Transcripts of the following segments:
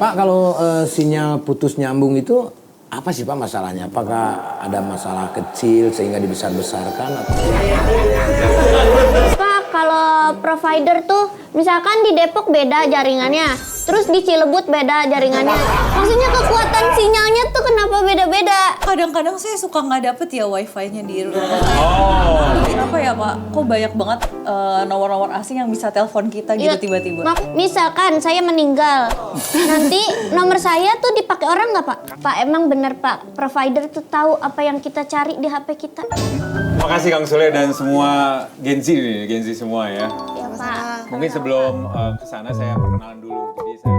Pak, kalau sinyal putus nyambung itu apa sih Pak masalahnya? Apakah ada masalah kecil sehingga dibesar-besarkan? Atau... Pak, kalau provider tuh misalkan di Depok beda jaringannya, terus di Cilebut beda jaringannya. Maksudnya kekuatan sinyalnya tuh kenapa beda-beda? Kadang-kadang saya suka nggak dapet ya wifi-nya di rumah. Kenapa ya Pak? Kok banyak banget nomor-nomor asing yang bisa telepon kita gitu tiba-tiba? Misalkan saya meninggal, nanti nomor saya tuh dipakai orang nggak Pak? Pak, emang bener Pak, provider tuh tahu apa yang kita cari di HP kita. Terima kasih Kang Sule dan semua Gen Z nih, Gen Z semua ya. Ya Pak. Mungkin sebelum ke sana saya perkenalan dulu. Jadi saya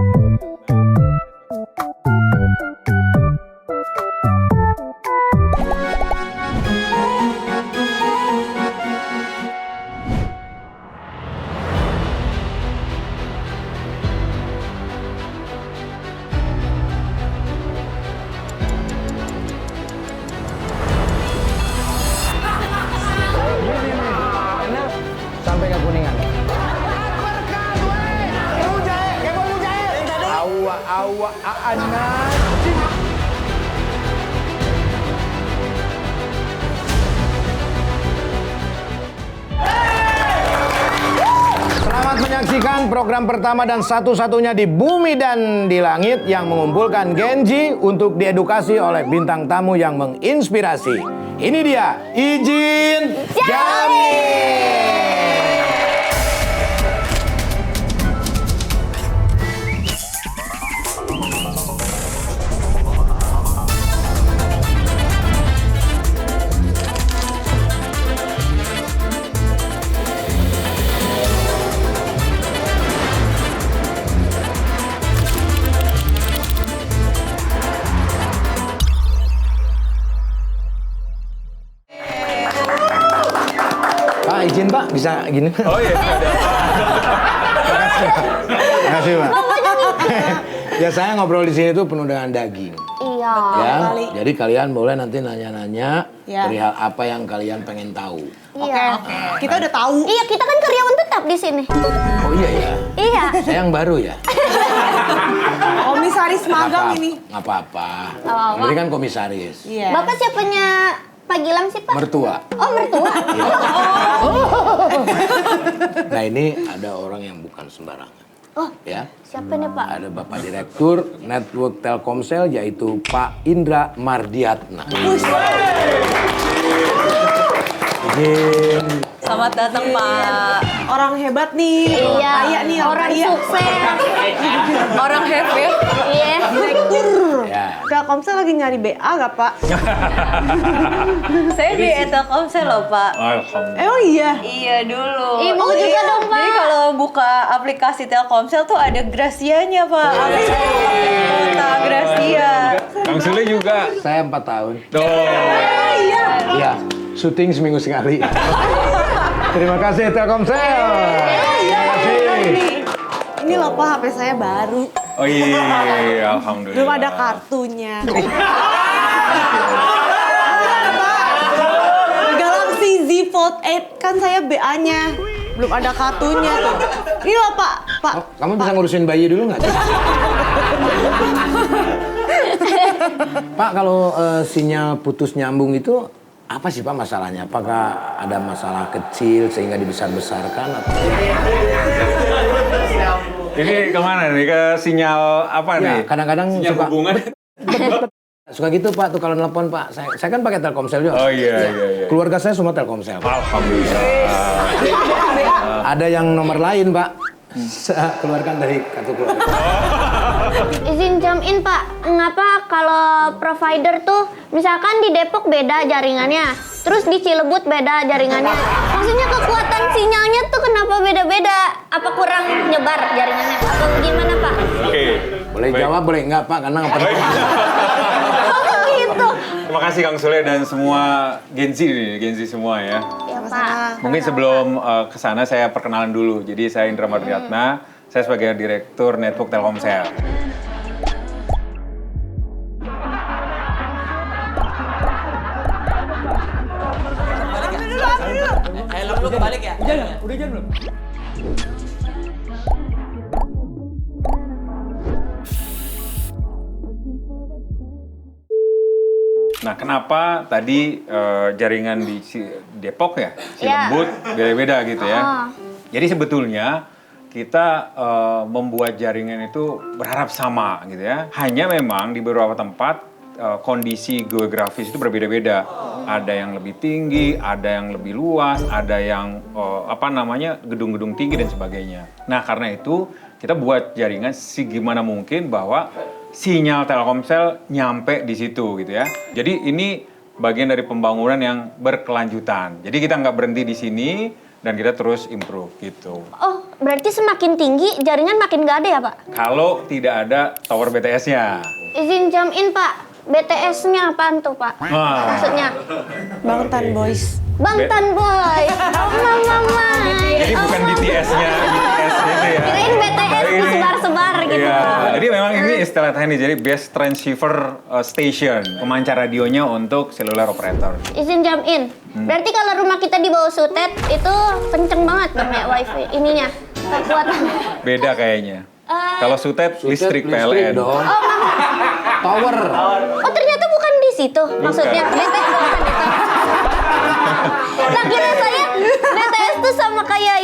sampai ke Kuningan. Awa anak. Selamat menyaksikan program pertama dan satu-satunya di bumi dan di langit yang mengumpulkan Gen Z untuk diedukasi oleh bintang tamu yang menginspirasi. Ini dia, Izin Jalani. Pak, izin Pak, bisa gini? Oh iya. Terima kasih Pak. Ya saya ngobrol di sini tuh penuh dengan daging. Iya. Ya, jadi kalian boleh nanti nanya-nanya Ya. perihal apa yang kalian pengen tahu. Iya. Kita udah tahu. Iya, kita kan karyawan tetap di sini. Oh iya ya. Iya. Saya yang baru ya. Komisaris magang ini. Nggak apa-apa. Apa-apa. Ini kan komisaris. Iya. Bapak siapanya Pak Gilang sih Pak? Mertua. Oh, mertua. Nah ini ada orang yang bukan sembarangan. Oh, Ya. siapa nih Pak? Ada Bapak Direktur Network Telkomsel yaitu Pak Indra Mardiatna. Izin. Selamat datang Pak. Orang hebat nih, Iya. kaya nih, Orang sukses. Orang hebat. Iya. direktur. Ya. Telkomsel lagi nyari BA gak Pak? Saya di Telkomsel loh Pak. Alhamdulillah. Emang iya? Iya dulu. Ibu juga dong, Pak. Jadi kalau buka aplikasi Telkomsel tuh ada Gracia-nya Pak. Kota Gracia. Kang Sule juga. Saya 4 tahun. Tuh. Iya. Syuting seminggu sekali. Terima kasih Telkomsel. Terima kasih. Ini loh Pak, HP saya baru. Oh iya, alhamdulillah. Belum ada kartunya. Galaxy Z Fold 8 kan saya BA-nya. Belum ada kartunya tuh. Ini loh Pak. Pak. Oh, kamu bisa ngurusin bayi dulu nggak? Pak, kalau sinyal putus nyambung itu apa sih Pak masalahnya? Apakah ada masalah kecil sehingga dibesar-besarkan? Atau... Ini kemana nih? Ke sinyal apa nih? Ya, kadang-kadang sinyal suka hubungan. suka gitu Pak tuh kalau nelpon Pak. Saya kan pakai Telkomsel juga. Oh iya. Keluarga saya semua Telkomsel. Alhamdulillah. Ada yang nomor lain Pak. Saya keluarkan dari kartu keluarga. Izin jam in Pak, ngapa kalau provider tuh misalkan di Depok beda jaringannya, terus di Cilebut beda jaringannya. Maksudnya kekuatan sinyalnya tuh kenapa beda-beda? Apa kurang nyebar jaringannya? Atau gimana Pak? Oke. Boleh Baik. jawab, boleh enggak Pak, karena nggak penting. Oh gitu. Terima kasih Kang Sule dan semua Gen Z nih, Gen Z semua ya. Ya Pak. Mungkin sebelum ke sana saya perkenalan dulu. Jadi saya Indra Mardiatna, saya sebagai Direktur Network Telkomsel. Lu kebalik ya? Udah jangan belum? Nah, kenapa tadi jaringan di Depok ya, Iya. Cilebut beda-beda gitu ya. Oh. Jadi sebetulnya kita membuat jaringan itu berharap sama gitu ya. Hanya memang di beberapa tempat kondisi geografis itu berbeda-beda. Ada yang lebih tinggi, ada yang lebih luas, ada yang gedung-gedung tinggi dan sebagainya. Nah, karena itu kita buat jaringan segimana mungkin bahwa sinyal Telkomsel nyampe di situ gitu ya. Jadi ini bagian dari pembangunan yang berkelanjutan. Jadi kita nggak berhenti di sini dan kita terus improve gitu. Oh, berarti semakin tinggi jaringan makin nggak ada ya, Pak? Kalau tidak ada tower BTS-nya. Izin jam in, Pak. BTS-nya apaan tuh, Pak? Wah. Maksudnya? Bangtan Boys. Bangtan Boy. Oh, mama. Jadi bukan BTS-nya, BTS itu ya. Kirain BTS tuh sebar-sebar gitu. Iya, jadi memang ini istilah teknis, jadi base transceiver station, pemancar radionya untuk cellular operator. Izin jam in. Berarti kalau rumah kita di bawah sutet itu kenceng banget dong ya wifi ininya. Kekuatan. Beda kayaknya. Kalau sutet listrik PLN. dong. Oh, mama. Tower. Oh, ternyata bukan di situ. Maksudnya BTS bukan itu. Nah, kira saya BTS tuh sama kayak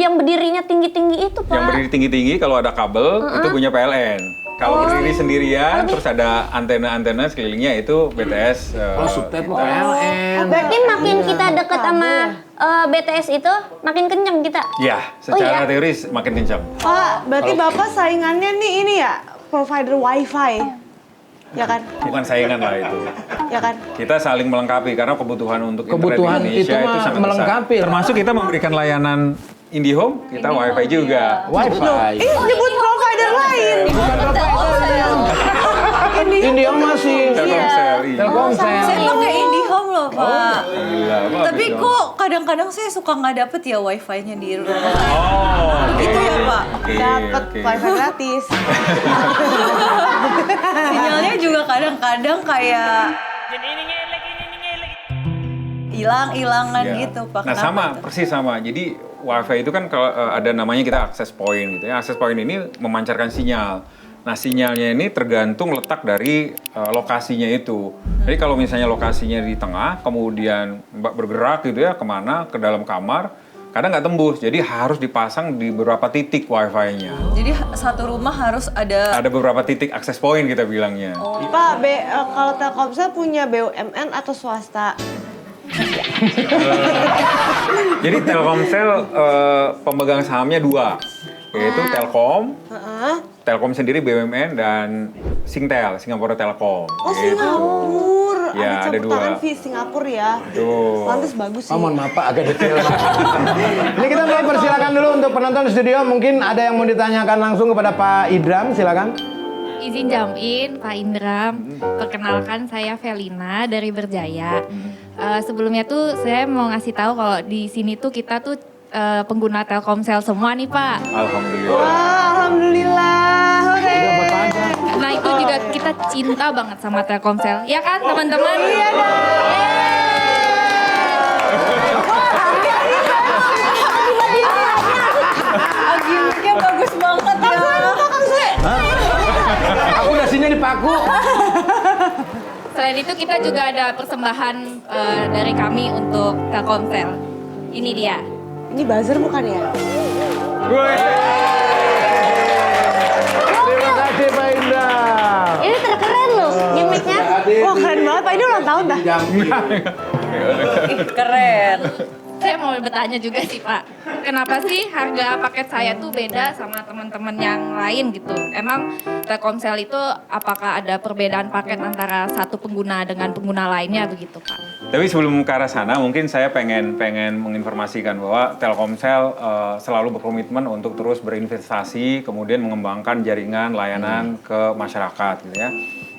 yang berdirinya tinggi-tinggi itu, Pak. Yang berdiri tinggi-tinggi kalau ada kabel itu punya PLN. Kalau berdiri sendirian terus ada antena-antena sekelilingnya itu BTS. Kalau sutet mah PLN. Berarti makin kita deket sama BTS itu, makin kenceng kita. Ya, secara teoris makin kencang. Pak, berarti Bapak saingannya nih ini ya, provider wifi. Ya kan? Bukan saingan lah itu. Ya kan? Kita saling melengkapi karena kebutuhan untuk Kebutuhan internet di Indonesia itu mah itu sangat melengkapi. besar. Termasuk kita memberikan layanan IndiHome, kita WiFi juga. Wifi. Nyebut provider lain. Bukan provider. Indihome masih. Telkomsel. iya. Telkomsel. Saya pakai IndiHome loh, Pak. Gila, bagus Tapi dong. kok kadang-kadang saya suka nggak dapet ya wifi-nya di rumah. Oh, oke. Itu ya, Pak? Oke, Dapat oke. wifi gratis. Sinyalnya juga kadang-kadang kayak hilang-hilangan Iya. gitu, Pak. Nah, Kenapa sama, tuh? persis sama. Jadi WiFi itu kan kalau ada namanya kita access point gitu ya. Access point ini memancarkan sinyal. Nah, sinyalnya ini tergantung letak dari lokasinya itu. Jadi kalau misalnya lokasinya di tengah, kemudian Mbak bergerak gitu ya kemana, ke dalam kamar, kadang nggak tembus. Jadi harus dipasang di beberapa titik WiFi-nya. Jadi satu rumah harus ada. Ada beberapa titik access point kita bilangnya. Pak, kalau Telkomsel punya BUMN atau swasta? Jadi Telkomsel pemegang sahamnya dua, yaitu Telkom, Telkom sendiri BUMN dan Singtel, Singapura Telekom. Oh, Gitu. Singapura. Ya, ada campur dua. tangan V Singapura ya. Betul. Pantes bagus sih. Oh, mohon maaf Pak, agak detail. Ini kita mulai persilakan dulu untuk penonton di studio. Mungkin ada yang mau ditanyakan langsung kepada Pak Idram, silakan. Izin jam in, Pak Indra. Perkenalkan saya Velina dari Berjaya. Sebelumnya tuh saya mau ngasih tahu kalau di sini tuh kita tuh pengguna Telkomsel semua nih Pak. Alhamdulillah. Wah, alhamdulillah. Hore. Nah itu juga kita cinta banget sama Telkomsel. Ya kan teman-teman? Iya Gimmicknya bagus banget ya. Aku dasinya dipaku. Selain itu kita juga ada persembahan dari kami untuk Telkomsel. Ini dia. Ini buzzer bukan ya? Terima kasih Pak Indram. Ini terkeren loh gimmicknya. Wah, keren banget Pak. Ini ulang tahun dah. Keren. Saya mau bertanya juga sih Pak, kenapa sih harga paket saya tuh beda sama teman-teman yang lain gitu? Emang Telkomsel itu apakah ada perbedaan paket antara satu pengguna dengan pengguna lainnya begitu Pak? Tapi sebelum ke arah sana, mungkin saya pengen menginformasikan bahwa Telkomsel selalu berkomitmen untuk terus berinvestasi, kemudian mengembangkan jaringan layanan ke masyarakat, gitu ya.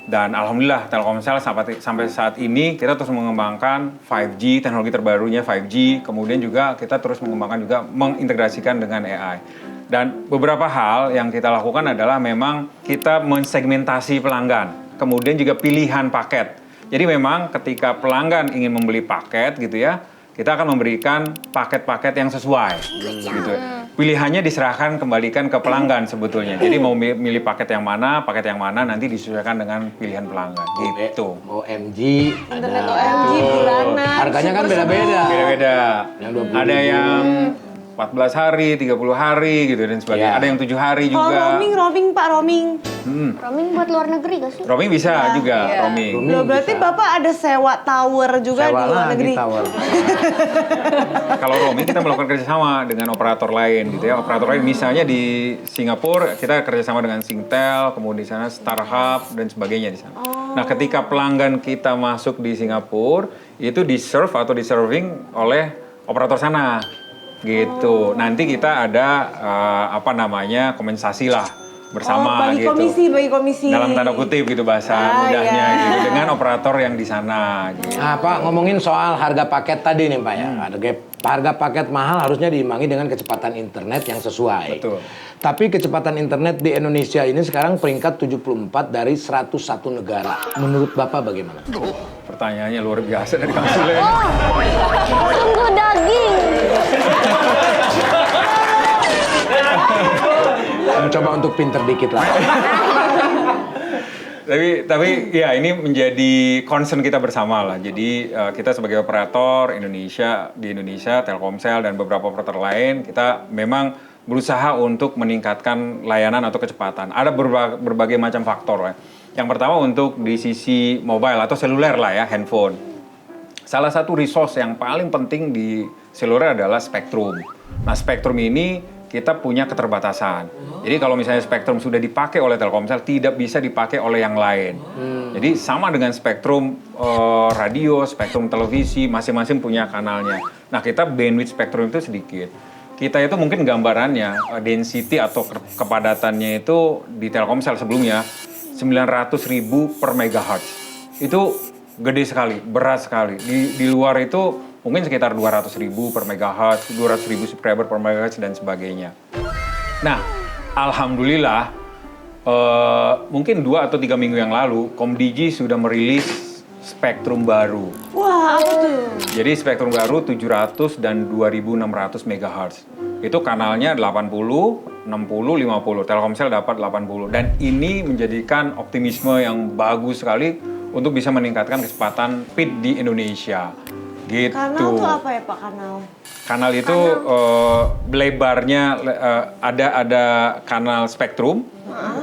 Dan alhamdulillah Telkomsel sampai saat ini kita terus mengembangkan 5G, teknologi terbarunya 5G, kemudian juga kita terus mengembangkan juga mengintegrasikan dengan AI. Dan beberapa hal yang kita lakukan adalah memang kita mensegmentasi pelanggan, kemudian juga pilihan paket. Jadi memang ketika pelanggan ingin membeli paket gitu ya, kita akan memberikan paket-paket yang sesuai gitu. pilihannya diserahkan kembalikan ke pelanggan sebetulnya. Jadi mau milih paket yang mana nanti disesuaikan dengan pilihan pelanggan gitu. OMG, Internet ada OMG bulanan. harganya kan beda-beda. Beda-beda. Yang 20.000. Ada yang 14 hari, 30 hari gitu dan sebagainya. Iya. Ada yang 7 hari Kalau juga. roaming Pak, roaming. Roaming buat luar negeri gak sih? Roaming bisa juga, roaming. Roaming Loh, berarti bisa. Bapak ada sewa tower juga Sewa di luar lagi negeri. tower. Kalau roaming kita melakukan kerjasama dengan operator lain gitu ya. Operator lain misalnya di Singapura kita kerjasama dengan Singtel, kemudian di sana Starhub dan sebagainya di sana. Nah ketika pelanggan kita masuk di Singapura itu di serve atau di serving oleh operator sana gitu. Nanti kita ada kompensasi lah bersama bagi gitu. bagi komisi. Dalam tanda kutip gitu bahasa mudahnya iya. gitu dengan operator yang di sana gitu. Nah, Pak, ngomongin soal harga paket tadi nih, Pak ya. Harga paket mahal harusnya diimbangi dengan kecepatan internet yang sesuai. Betul. Tapi kecepatan internet di Indonesia ini sekarang peringkat 74 dari 101 negara. Menurut Bapak bagaimana? Pertanyaannya luar biasa dari Kang Sule. Sungguh daging. Mencoba untuk pinter dikit lah. Tapi ya ini menjadi concern kita bersama lah. Jadi kita sebagai operator di Indonesia, Telkomsel dan beberapa operator lain, kita memang berusaha untuk meningkatkan layanan atau kecepatan. Ada berbagai macam faktor ya. Yang pertama untuk di sisi mobile atau seluler lah ya, handphone. Salah satu resource yang paling penting di seluler adalah spektrum. Nah, spektrum ini kita punya keterbatasan. Jadi kalau misalnya spektrum sudah dipakai oleh Telkomsel, tidak bisa dipakai oleh yang lain. Jadi sama dengan spektrum radio, spektrum televisi, masing-masing punya kanalnya. Nah kita bandwidth spektrum itu sedikit. Kita itu mungkin gambarannya, density atau kepadatannya itu di Telkomsel sebelumnya 900.000 per megahertz. Itu gede sekali, berat sekali. Di luar itu mungkin sekitar 200.000 per megahertz, 200.000 subscriber per megahertz dan sebagainya. Nah, alhamdulillah mungkin 2 atau 3 minggu yang lalu Komdigi sudah merilis spektrum baru. Wah, apa tuh? Jadi spektrum baru 700 dan 2600 megahertz. Itu kanalnya 80, 60, 50. Telkomsel dapat 80 dan ini menjadikan optimisme yang bagus sekali untuk bisa meningkatkan kecepatan speed di Indonesia. Gitu. Kanal tuh apa ya Pak, kanal? Kanal itu lebarnya ada kanal spektrum.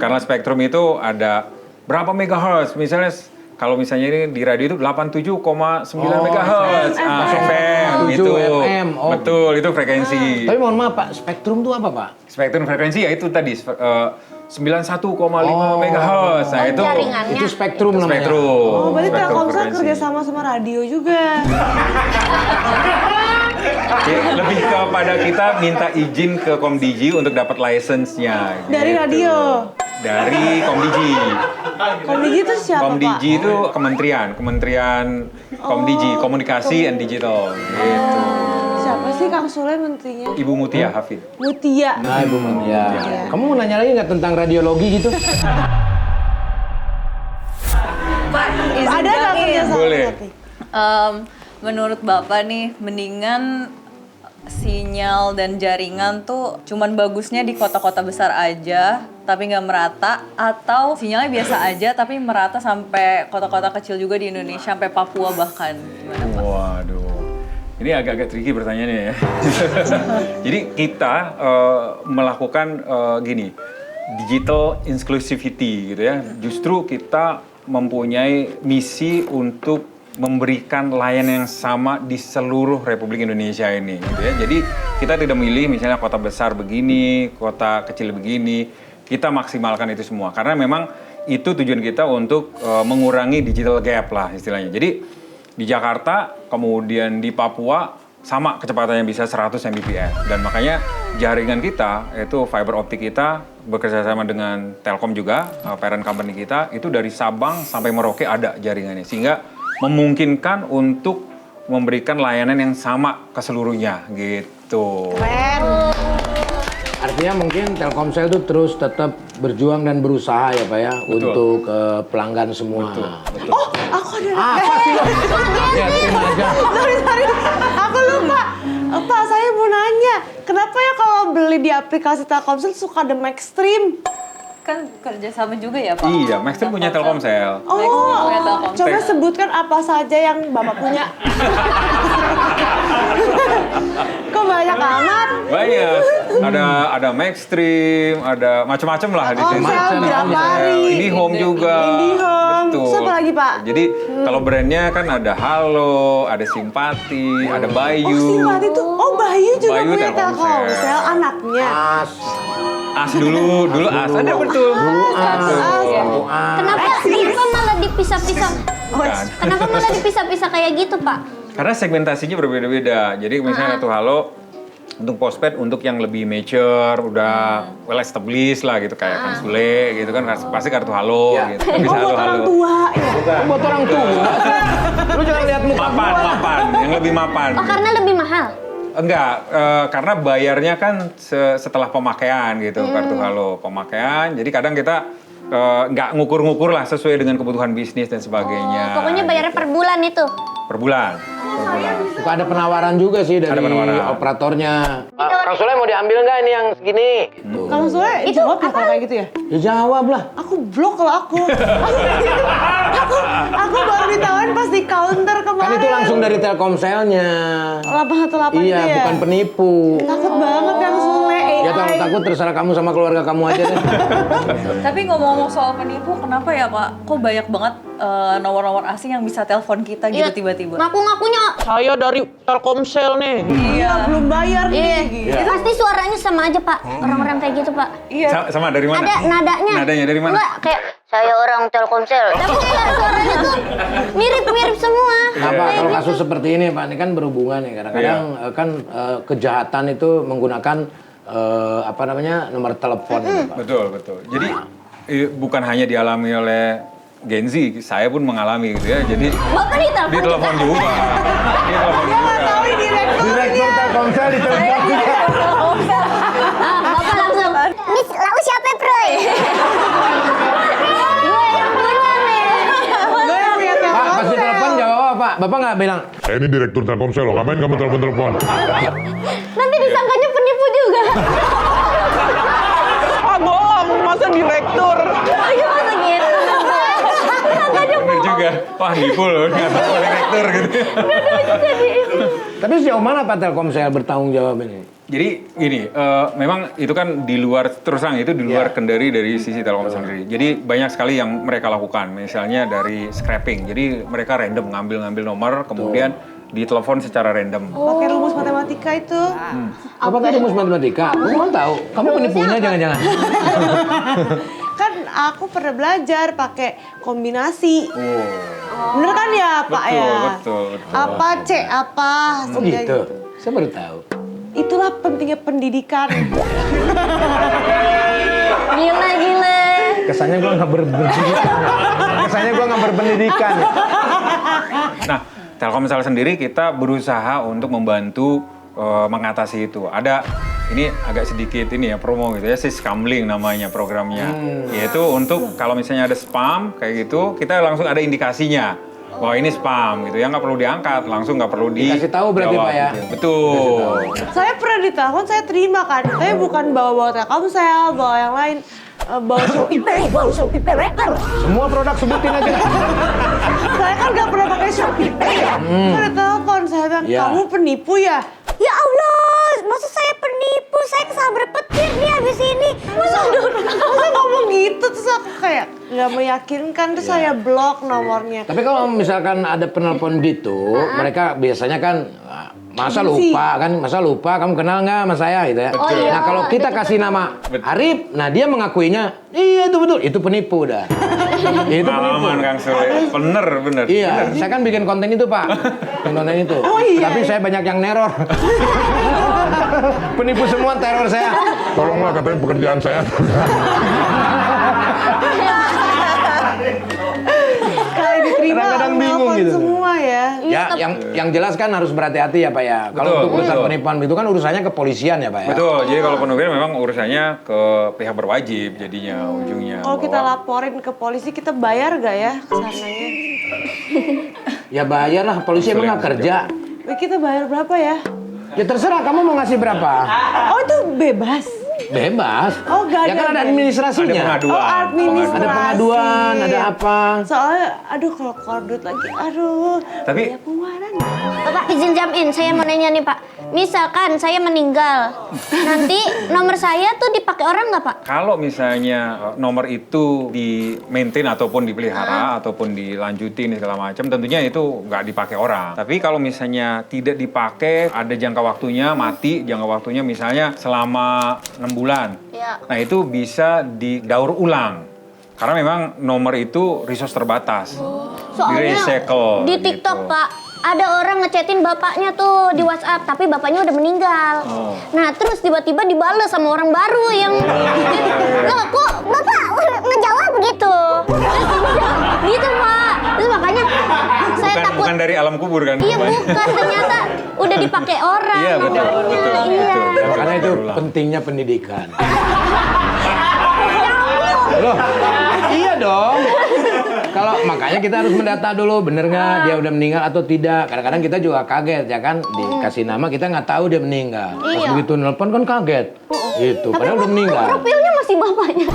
Kanal spektrum itu ada berapa megahertz? Misalnya kalau misalnya ini di radio itu 87,9 megahertz. FM itu. FM, oh. Betul, itu frekuensi. Tapi mohon maaf Pak, spektrum itu apa Pak? Spektrum frekuensi ya itu tadi 91,5 megahertz. Nah, itu Jaringannya. Itu spektrum namanya. spektrum. Oh, berarti Spektrum Telkomsel frekuensi. kerja sama radio juga. Lebih kepada kita minta izin ke Komdigi untuk dapat license-nya. Dari gitu. radio. Dari Komdigi. Komdigi itu siapa Komdigi Pak? itu Kementerian Komdigi, Komunikasi and Digital. Gitu. Siapa sih Kang Sule menterinya? Ibu Mutia Hafid. Mutia. Nah, Ibu Mutia. Kamu mau nanya lagi nggak tentang radiologi gitu? Ada nggak kerja sama Boleh. tapi? Menurut Bapak nih, mendingan sinyal dan jaringan tuh cuman bagusnya di kota-kota besar aja, tapi nggak merata, atau sinyalnya biasa aja, tapi merata sampai kota-kota kecil juga di Indonesia, sampai Papua bahkan. Gimana Pak? Waduh. Ini agak-agak tricky pertanyaannya ya. Jadi kita melakukan gini, digital inclusivity gitu ya. Justru kita mempunyai misi untuk memberikan layanan yang sama di seluruh Republik Indonesia ini gitu ya. Jadi kita tidak memilih misalnya kota besar begini, kota kecil begini. Kita maksimalkan itu semua karena memang itu tujuan kita untuk mengurangi digital gap lah istilahnya. Jadi di Jakarta, kemudian di Papua sama kecepatannya bisa 100 Mbps dan makanya jaringan kita itu fiber optik kita bekerja sama dengan Telkom juga, parent company kita itu dari Sabang sampai Merauke ada jaringannya sehingga memungkinkan untuk memberikan layanan yang sama ke seluruhnya gitu. Keren. Artinya mungkin Telkomsel itu terus tetap berjuang dan berusaha ya Pak ya untuk pelanggan semua. Betul. Oh, aku ada. Apa sih lo? Liatin aja. Sorry. Aku lupa. Pak, saya mau nanya. Kenapa ya kalau beli di aplikasi Telkomsel suka ada Maxstream? Kan kerjasama juga ya Pak? Iya, Maxstream punya Telkomsel. Oh, punya Telkomsel. coba sebutkan apa saja yang Bapak punya. Kok banyak amat? Banyak. Ada Maxstream, ada macam-macam lah di sini. Telkomsel, Grapari, IndiHome juga. IndiHome. Betul. Terus apa lagi, Pak? Jadi kalau brandnya kan ada Halo, ada Simpati, ada Bayu. Oh, Simpati tuh. Oh, Bayu juga Bayu punya Telkomsel. Telkomsel, anaknya. As. As dulu As ada betul. Kenapa malah dipisah-pisah? Bukan. Kenapa malah dipisah-pisah kayak gitu, Pak? Karena segmentasinya berbeda-beda. Jadi misalnya Kartu Halo untuk postpaid untuk yang lebih mature, udah well established lah gitu kayak Kang Sule gitu kan pasti Kartu Halo gitu. Bisa Oh, buat orang halo-halo. tua. Ya. Buat orang tua. Lu jangan lihat muka Mapan, yang lebih mapan. Oh, karena lebih mahal. Enggak, karena bayarnya kan setelah pemakaian gitu, Kartu Halo pemakaian. Jadi kadang kita nggak ngukur-ngukur lah sesuai dengan kebutuhan bisnis dan sebagainya. Pokoknya bayarnya per bulan itu. Per bulan. Suka ada penawaran juga sih dari Ada penawaran. operatornya. Kang Sule mau diambil nggak ini yang segini? Kalau Sule jawab ya kalau kayak gitu ya? Ya jawab lah. Aku blok kalau aku. aku baru ditawarin pas di counter kemarin. Kan itu langsung dari Telkomselnya. 818 Iya, itu ya? bukan penipu. Takut banget Kang Sule. Ya kalau takut terserah kamu sama keluarga kamu aja deh. Tapi ngomong-ngomong soal penipu, kenapa ya Pak? Kok banyak banget nomor-nomor asing yang bisa telepon kita gitu Iya. tiba-tiba? Ngaku-ngakunya. Saya dari Telkomsel nih. Iya, belum bayar Iya. nih. Itu pasti suaranya sama aja, Pak. Orang-orang kayak gitu, Pak. Iya. Sama dari mana? Ada nadanya. Nadanya dari mana? Enggak, kayak saya orang Telkomsel. Tapi suaranya tuh mirip-mirip semua. Nah, Pak, kalau kasus seperti ini, Pak, ini kan berhubungan ya. Kadang-kadang kan kejahatan itu menggunakan nomor telepon. Gitu, Pak. Betul. Jadi bukan hanya dialami oleh Gen Z, saya pun mengalami gitu ya. Jadi Bapak ditelepon juga. Ditelepon juga. Direktur Telkomsel ditelepon juga. Bapak langsung, Miss, lau siapa, Proy? Gue yang punya nih. Gue yang punya Pak, pas Telkomsel. ditelepon jawab apa, Pak? Bapak nggak bilang, Ini direktur Telkomsel loh, ngapain kamu telepon-telepon? Nanti disangkanya penipu juga. Ah bohong, masa direktur? Ayo masa gitu. Bener juga. Wah, nipu loh. Nggak tahu direktur gitu. tapi sejauh mana Pak Telkomsel bertanggung jawab ini? Jadi gini, memang itu kan di luar, terus terang itu di luar kendali dari sisi Telkomsel sendiri. Jadi banyak sekali yang mereka lakukan, misalnya dari scrapping. Jadi mereka random ngambil nomor, kemudian ditelepon secara random. Pakai rumus matematika itu. Apa kan rumus matematika? Kamu kan tahu? Kamu penipunya jangan-jangan. Kan aku pernah belajar pakai kombinasi. Bener kan ya, Pak ya? Betul. Apa C apa? Oh gitu? Saya baru tahu. Itulah pentingnya pendidikan. Gila. Kesannya gue nggak berpendidikan. Kesannya gue nggak berpendidikan. Nah, Telkomsel sendiri kita berusaha untuk membantu mengatasi itu. Ada ini agak sedikit ini ya promo gitu ya, Syscamling namanya programnya. Yaitu untuk kalau misalnya ada spam kayak gitu, kita langsung ada indikasinya. Wah ini spam gitu ya, nggak perlu diangkat, langsung nggak perlu Dikasih tahu berarti, dijawab Pak, ya? gitu. Betul. Saya pernah ditelepon, saya terima kan. Tapi bukan bawa-bawa Telkomsel, bawa yang lain. Bawa Shopee Pay, Semua produk sebutin aja. Saya kan nggak pernah pakai Shopee Pay ya. Saya ditelepon, saya bilang, Ya. kamu penipu ya? Ya Allah, masa saya penipu? Saya kesabar petir nih habis ini. Masa ngomong gitu, terus aku kayak nggak meyakinkan, terus saya blok nomornya. Tapi kalau misalkan ada penelpon gitu, mereka biasanya kan masa lupa kan, kamu kenal nggak sama saya gitu ya. Betul. Nah kalau kita kasih nama Betul. Arif, nah dia mengakuinya, iya itu betul, itu penipu dah. Itu penipu. Pengalaman Kang Sule, bener. Iya, saya kan bikin konten itu Pak, konten itu. Oh, iya. Tapi saya banyak yang neror. Penipu semua teror saya. Tolonglah katanya pekerjaan saya. Sekali diterima, Kadang-kadang bingung nelpon gitu. semua ya. Ya, yang jelas kan harus berhati-hati ya Pak ya. Kalau Betul, untuk urusan betul. penipuan itu kan urusannya kepolisian ya Pak ya. Betul, jadi kalau penugasan memang urusannya ke pihak berwajib jadinya ujungnya. Kalau kita bahwa- laporin ke polisi, kita bayar gak ya kesananya? Ya bayar lah, polisi emang nggak kerja. Wih, kita bayar berapa ya? Ya terserah kamu mau ngasih berapa. Oh itu bebas. Bebas. Oh, gak ya kan ada ada. administrasinya. Ada pengaduan. Oh, administrasi. Ada pengaduan, ada apa. Soalnya, aduh kalau kordut lagi, aduh. Tapi- biaya pengeluaran. Bapak izin jam in, saya mau nanya nih Pak. Misalkan saya meninggal, nanti nomor saya tuh dipakai orang nggak Pak? Kalau misalnya nomor itu di maintain ataupun dipelihara ataupun dilanjutin segala macam, tentunya itu nggak dipakai orang. Tapi kalau misalnya tidak dipakai, ada jangka waktunya mati, jangka waktunya misalnya selama 6 bulan. Iya. Nah itu bisa didaur ulang. Karena memang nomor itu resource terbatas. Soalnya Di-recycle, di TikTok gitu. Pak, ada orang ngechatin bapaknya tuh di WhatsApp, tapi bapaknya udah meninggal. Oh. Nah terus tiba-tiba dibales sama orang baru yang loh kok bapak ngejawab gitu? Gitu Pak. Terus makanya saya takut. Bukan dari alam kubur kan? Iya bukan, ternyata udah dipakai orang. Iya, betul, nomornya. betul, Iya. betul. Karena itu pentingnya pendidikan. Loh, iya dong. Kalau makanya kita harus mendata dulu, bener nggak dia udah meninggal atau tidak. Kadang-kadang kita juga kaget ya kan, dikasih nama kita nggak tahu dia meninggal. Pas Iya. begitu nelpon kan kaget, gitu. Padahal udah meninggal. Profilnya masih bapaknya.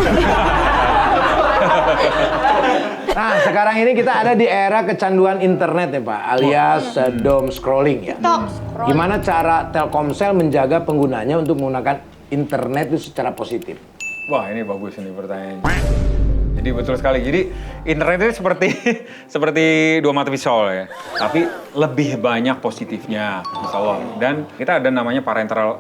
Nah, sekarang ini kita ada di era kecanduan internet ya Pak, alias doom scrolling ya. Gimana cara Telkomsel menjaga penggunanya untuk menggunakan internet itu secara positif? Wah ini bagus ini pertanyaannya. Jadi betul sekali. Jadi internet itu seperti dua mata pisau ya. Tapi lebih banyak positifnya, insya Allah. Dan kita ada namanya parental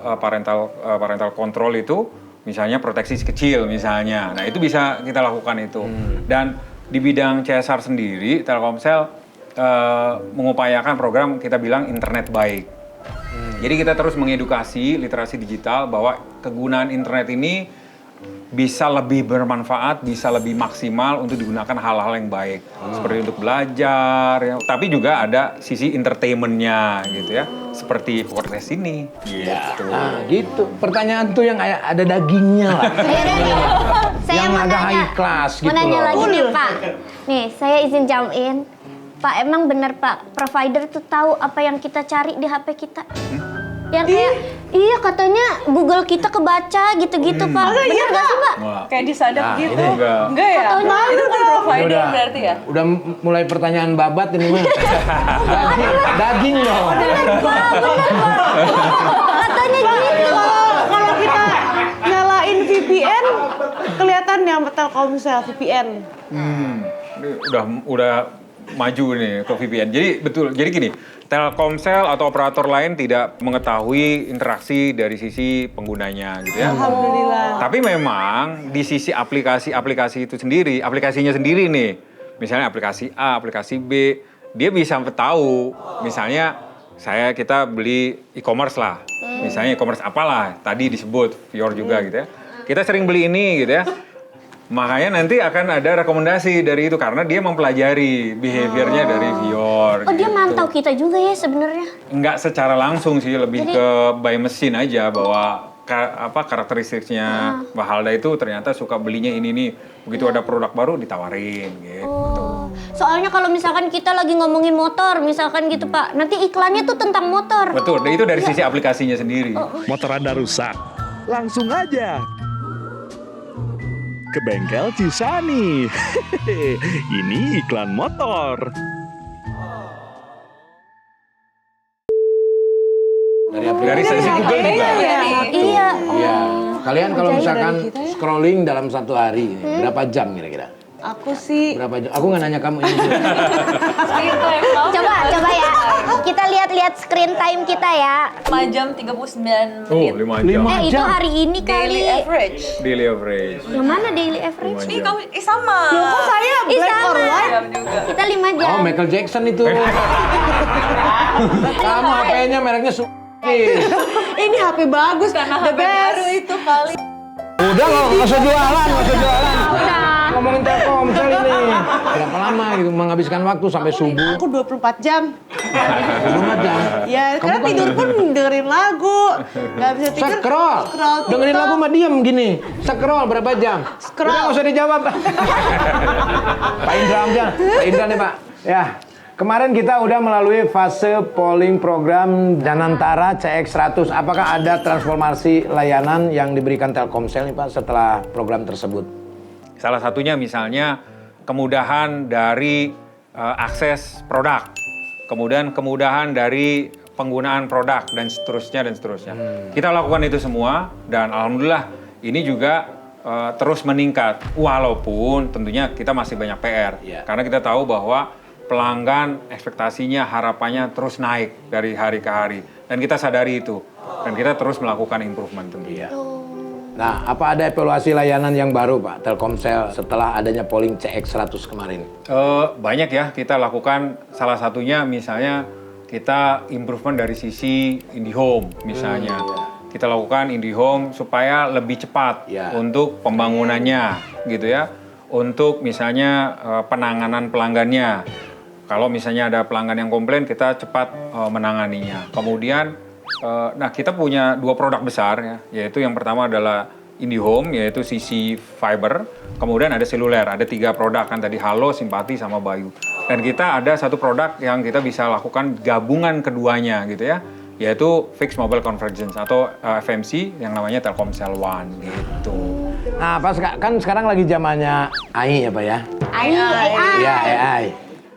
control itu, misalnya proteksi si kecil misalnya. Nah itu bisa kita lakukan itu. Dan di bidang CSR sendiri, Telkomsel mengupayakan program kita bilang internet baik. Jadi kita terus mengedukasi literasi digital bahwa kegunaan internet ini bisa lebih bermanfaat, bisa lebih maksimal untuk digunakan hal-hal yang baik. Seperti untuk belajar, ya. Tapi juga ada sisi entertainment-nya gitu ya. Seperti podcast ini. Gitu. Nah, gitu. Pertanyaan tuh yang ada dagingnya lah. Saya Yang mau agak nanya, high class gitu mau nanya loh. lagi nih Pak. Nih, saya izin jam in. Pak, emang bener Pak, provider tuh tahu apa yang kita cari di HP kita? Yang kayak, iya katanya Google kita kebaca gitu-gitu Pak. Bener gak sih Pak? Wah. Kayak disadap Nah, gitu. ini Enggak ya? Itu bukan provider Udah. berarti ya? Udah mulai pertanyaan babat ini mah. Daging loh. Katanya gitu. Kalau kita nyalain VPN, kelihatan ya Telkomsel VPN. Ini udah maju nih ke VPN. Jadi betul. Jadi gini, Telkomsel atau operator lain tidak mengetahui interaksi dari sisi penggunanya gitu ya. Alhamdulillah. Tapi memang di sisi aplikasi itu sendiri, aplikasinya sendiri nih. Misalnya aplikasi A, aplikasi B, dia bisa tahu. Misalnya kita beli e-commerce lah. Misalnya e-commerce apalah, tadi disebut Vior juga gitu ya. Kita sering beli ini gitu ya. Makanya nanti akan ada rekomendasi dari itu karena dia mempelajari behaviornya dari Vior. Oh dia gitu. mantau kita juga ya sebenarnya. Enggak secara langsung sih, lebih Jadi- ke by machine aja bahwa karakteristiknya Mbak Halda itu ternyata suka belinya ini nih. Begitu ada produk baru ditawarin gitu. Oh. Soalnya kalau misalkan kita lagi ngomongin motor, misalkan gitu Pak, nanti iklannya tuh tentang motor. Betul, dan itu dari sisi aplikasinya sendiri. Motor Anda rusak? Langsung aja ke bengkel Cisani. Ini iklan motor. Dari sisi Google juga. Iya. Iya. Kalian kalau Ajaib misalkan dari kita ya. scrolling dalam satu hari, berapa jam kira-kira? Aku sih Berapa jam? Aku nggak nanya kamu ini. Coba ya. Kita lihat-lihat screen time kita ya. 5 jam 39 Oh, menit. 5 jam. Itu hari ini Daily kali. average. Daily average. Yang mana daily average? 5 Nih jam. kamu sama. kok saya Ih, black or sama. white? Jam juga. Kita 5 jam. Oh, Michael Jackson itu. Kamu HP-nya mereknya Ini HP bagus, Karena the HP baru best. itu kali. Udah nggak usah jualan, Ngomongin Telkomsel ini. Berapa lama gitu menghabiskan waktu sampai subuh? Aku 24 jam. 24 jam. Ya, Kamu karena kan tidur pun dengerin lagu. Gak bisa tidur. Scroll. Dengerin lagu mah diem gini. Scroll berapa jam? Scroll. Udah nggak usah dijawab. Pak Indra aja. Pak Indra nih Pak. Ya. Kemarin kita udah melalui fase polling program Danantara CX100. Apakah ada transformasi layanan yang diberikan Telkomsel nih Pak setelah program tersebut? Salah satunya misalnya kemudahan dari akses produk, kemudian kemudahan dari penggunaan produk dan seterusnya dan seterusnya. Kita lakukan itu semua dan alhamdulillah ini juga terus meningkat. Walaupun tentunya kita masih banyak PR. Karena kita tahu bahwa pelanggan ekspektasinya, harapannya terus naik dari hari ke hari. Dan kita sadari itu. Dan kita terus melakukan improvement tentunya. Nah, apa ada evaluasi layanan yang baru Pak Telkomsel setelah adanya polling CX100 kemarin? Banyak ya kita lakukan, salah satunya misalnya kita improvement dari sisi IndiHome misalnya. Kita lakukan IndiHome supaya lebih cepat untuk pembangunannya gitu ya. Untuk misalnya penanganan pelanggannya. Kalau misalnya ada pelanggan yang komplain, kita cepat menanganinya. Kemudian, nah kita punya 2 produk besar ya, yaitu yang pertama adalah IndiHome, yaitu sisi fiber. Kemudian ada seluler, ada 3 produk kan tadi, Halo, Simpati, sama Bayu. Dan kita ada 1 produk yang kita bisa lakukan gabungan keduanya gitu ya, yaitu Fixed Mobile Convergence atau FMC yang namanya Telkomsel One gitu. Nah, Pak, kan sekarang lagi zamannya AI ya Pak ya? AI. Iya, AI.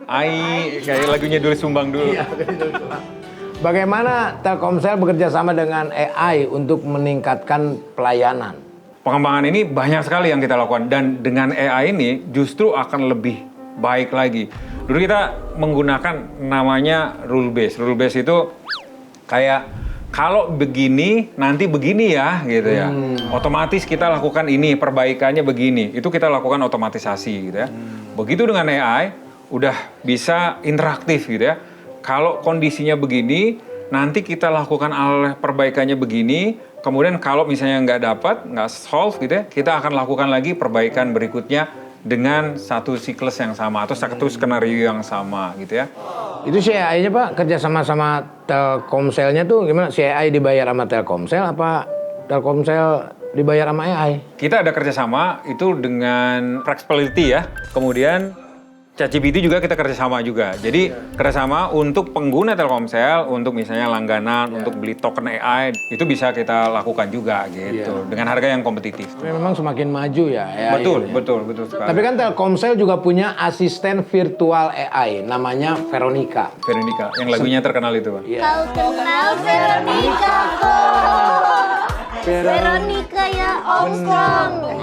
AI, kayak lagunya dulu Sumbang dulu. Bagaimana Telkomsel bekerja sama dengan AI untuk meningkatkan pelayanan? Pengembangan ini banyak sekali yang kita lakukan dan dengan AI ini justru akan lebih baik lagi. Dulu kita menggunakan namanya rule base. Rule base itu kayak kalau begini nanti begini ya gitu ya. Otomatis kita lakukan ini, perbaikannya begini. Itu kita lakukan otomatisasi gitu ya. Begitu dengan AI udah bisa interaktif gitu ya. Kalau kondisinya begini, nanti kita lakukan perbaikannya begini. Kemudian kalau misalnya nggak solve gitu ya, kita akan lakukan lagi perbaikan berikutnya dengan satu siklus yang sama atau satu skenario yang sama gitu ya. Itu si AI-nya Pak kerja sama Telkomselnya tuh gimana? Si AI dibayar sama Telkomsel apa Telkomsel dibayar sama AI? Kita ada kerjasama itu dengan Prexpility ya. Kemudian ChatGPT juga kita kerjasama juga. Jadi kerjasama untuk pengguna Telkomsel, untuk misalnya langganan, untuk beli token AI, itu bisa kita lakukan juga gitu. Dengan harga yang kompetitif. Memang semakin maju ya AI. Betul sekali. Tapi kan Telkomsel juga punya asisten virtual AI, namanya Veronica. Veronica, yang lagunya terkenal itu Pak. Kau kenal Veronica Veronica ya Armstrong.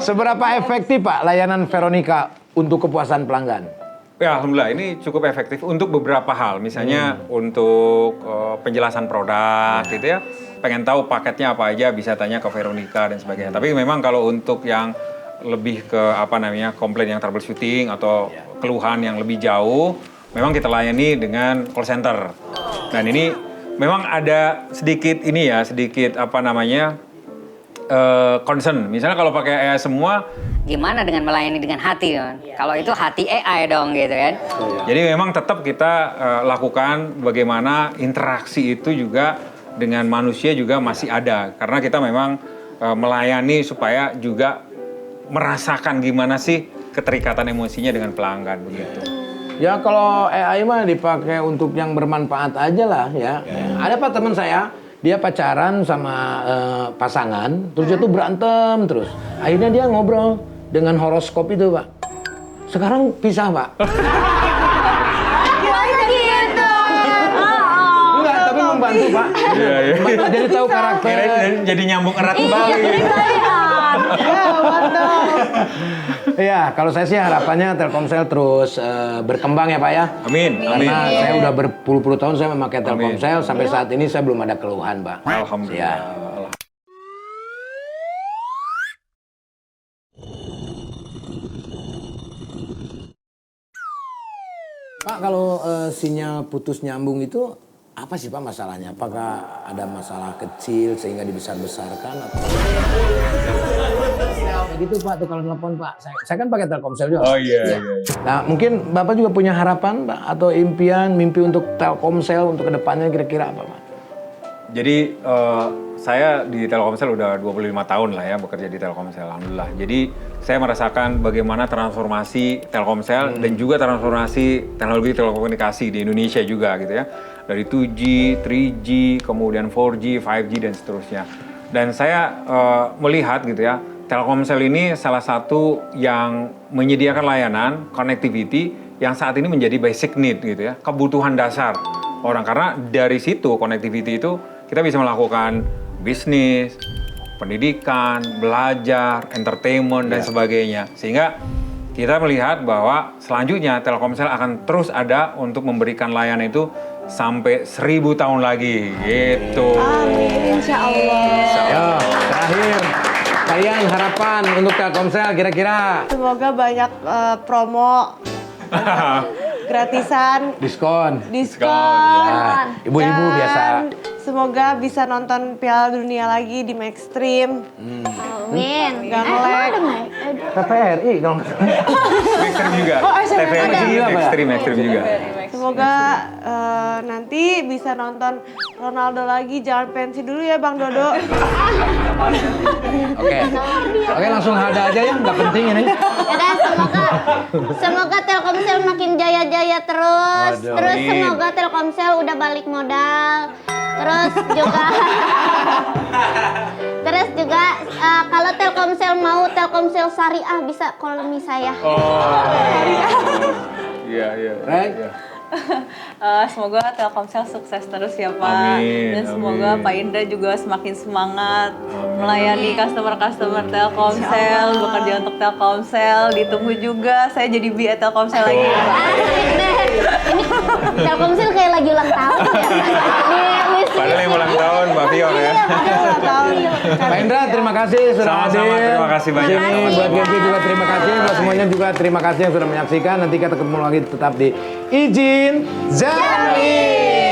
Seberapa efektif Pak layanan Veronica untuk kepuasan pelanggan? Ya alhamdulillah ini cukup efektif untuk beberapa hal. Misalnya untuk penjelasan produk gitu ya. Pengen tahu paketnya apa aja bisa tanya ke Veronica dan sebagainya. Tapi memang kalau untuk yang lebih ke komplain yang troubleshooting atau keluhan yang lebih jauh, memang kita layani dengan call center. Dan ini memang ada sedikit concern. Misalnya kalau pakai AI semua, gimana dengan melayani dengan hati kan? Kalau itu hati AI dong gitu kan. Jadi memang tetap kita lakukan bagaimana interaksi itu juga dengan manusia juga masih ada. Karena kita memang melayani supaya juga merasakan gimana sih keterikatan emosinya dengan pelanggan begitu. Ya kalau AI mah dipakai untuk yang bermanfaat aja lah ya. Ada Pak teman saya, dia pacaran sama pasangan, terus dia tuh berantem terus. Akhirnya dia ngobrol dengan horoskop itu Pak. Sekarang pisah Pak. Masa gitu? Enggak, tapi membantu Pak. Membantu, jadi tahu karakter. Jadi nyambung erat kembali. Iya, kalau saya sih harapannya Telkomsel terus berkembang ya Pak ya. Amin. Karena saya udah berpuluh-puluh tahun saya memakai Telkomsel, sampai saat ini saya belum ada keluhan Pak. Alhamdulillah. Pak, kalau sinyal putus nyambung itu apa sih Pak masalahnya? Apakah ada masalah kecil sehingga dibesar-besarkan atau gitu Pak tuh kalau telepon Pak. Saya kan pakai Telkomsel juga. Oh iya. Nah, mungkin Bapak juga punya harapan Pak atau mimpi untuk Telkomsel untuk kedepannya kira-kira apa Pak? Jadi saya di Telkomsel udah 25 tahun lah ya bekerja di Telkomsel, alhamdulillah. Jadi saya merasakan bagaimana transformasi Telkomsel dan juga transformasi teknologi telekomunikasi di Indonesia juga gitu ya. Dari 2G, 3G, kemudian 4G, 5G dan seterusnya. Dan saya melihat gitu ya, Telkomsel ini salah satu yang menyediakan layanan connectivity yang saat ini menjadi basic need gitu ya, kebutuhan dasar orang. Karena dari situ connectivity itu kita bisa melakukan bisnis, pendidikan, belajar, entertainment dan sebagainya. Sehingga kita melihat bahwa selanjutnya Telkomsel akan terus ada untuk memberikan layanan itu sampai 1000 tahun lagi gitu. Amin, insya Allah. Yo, terakhir, kalian harapan untuk Telkomsel kira-kira Semoga banyak promo, gratisan, diskon. diskon. Ya, ibu-ibu Dan biasa. Semoga bisa nonton Piala Dunia lagi di Maxstream. Amin. Gak Emang nge-lag. ada nggak? TVRI kalau nggak salah. Ekstrim juga. Oh, SMP TVRI ada. ekstrim juga. Semoga nanti bisa nonton Ronaldo lagi. Jangan pensi dulu ya Bang Dodo. Oke, langsung ada aja ya, nggak penting ini. Yaudah, semoga Telkomsel makin jaya-jaya terus. Waduh. Terus Amin. semoga Telkomsel udah balik modal. Terus juga kalau Telkomsel mau Telkomsel Syariah bisa koloni saya. Iya, iya. Right? Iya. Semoga Telkomsel sukses terus ya Pak. Amin, Dan semoga amin. Pak Indra juga semakin semangat melayani customer-customer Telkomsel, bekerja untuk Telkomsel. Ditunggu juga saya jadi BA Telkomsel lagi ya Pak. Asik deh. Ini Telkomsel kayak lagi ulang tahun ya. Padahal yang ulang tahun Mbak Fion ya. Pak Indra, terima kasih sudah Sama-sama, hadir. terima kasih banyak. Di sini buat Genji juga terima kasih, buat semuanya juga terima kasih yang sudah menyaksikan. Nanti kita ketemu lagi tetap di Izin Zani.